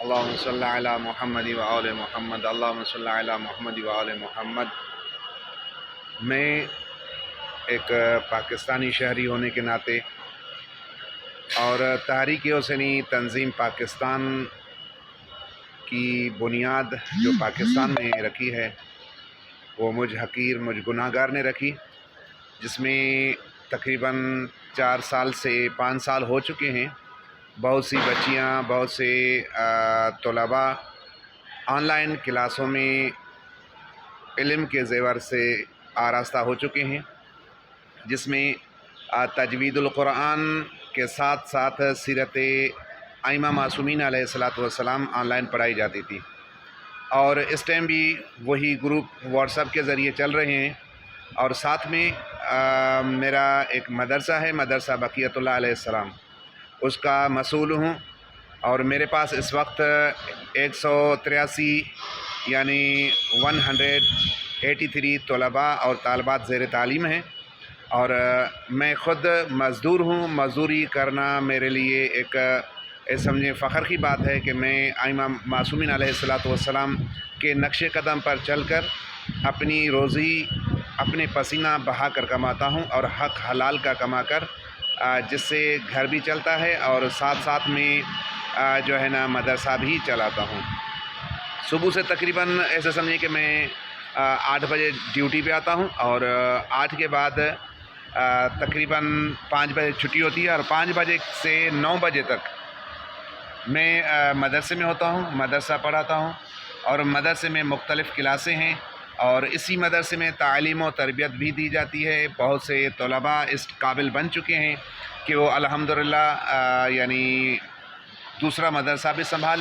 اللہم صلی علی محمد و آل محمد، اللہم صلی علی محمد و آل محمد۔ میں ایک پاکستانی شہری ہونے کے ناطے اور تحریک حسینی تنظیم پاکستان کی بنیاد جو پاکستان میں رکھی ہے وہ مجھ حقیر، مجھ گناہ گار نے رکھی، جس میں تقریباً 4 سال سے 5 سال ہو چکے ہیں۔ بہت سی بچیاں، بہت سے طلباء آن لائن کلاسوں میں علم کے زیور سے آراستہ ہو چکے ہیں، جس میں تجوید القرآن کے ساتھ ساتھ سیرت ائمہ معصومین علیہ السلام آن لائن پڑھائی جاتی تھی، اور اس ٹائم بھی وہی گروپ واٹس ایپ کے ذریعے چل رہے ہیں۔ اور ساتھ میں میرا ایک مدرسہ ہے، مدرسہ بقیت اللہ علیہ السلام، اس کا مسئول ہوں، اور میرے پاس اس وقت 183 یعنی 183 طلباء اور طالبات زیر تعلیم ہیں، اور میں خود مزدور ہوں۔ مزدوری کرنا میرے لیے ایک سمجھیں فخر کی بات ہے کہ میں ائمہ معصومین علیہ السلام کے نقش قدم پر چل کر اپنی روزی اپنے پسینہ بہا کر کماتا ہوں، اور حق حلال کا کما کر جس سے گھر بھی چلتا ہے، اور ساتھ ساتھ میں جو ہے نا مدرسہ بھی چلاتا ہوں۔ صبح سے تقریباً ایسے سمجھیں کہ میں 8 بجے ڈیوٹی پہ آتا ہوں، اور 8 کے بعد تقریباً 5 بجے چھٹی ہوتی ہے، اور 5 بجے سے 9 بجے تک میں مدرسے میں ہوتا ہوں، مدرسہ پڑھاتا ہوں، اور مدرسے میں مختلف کلاسیں ہیں، اور اسی مدرسے میں تعلیم و تربیت بھی دی جاتی ہے۔ بہت سے طلباء اس قابل بن چکے ہیں کہ وہ الحمدللہ یعنی دوسرا مدرسہ بھی سنبھالیں۔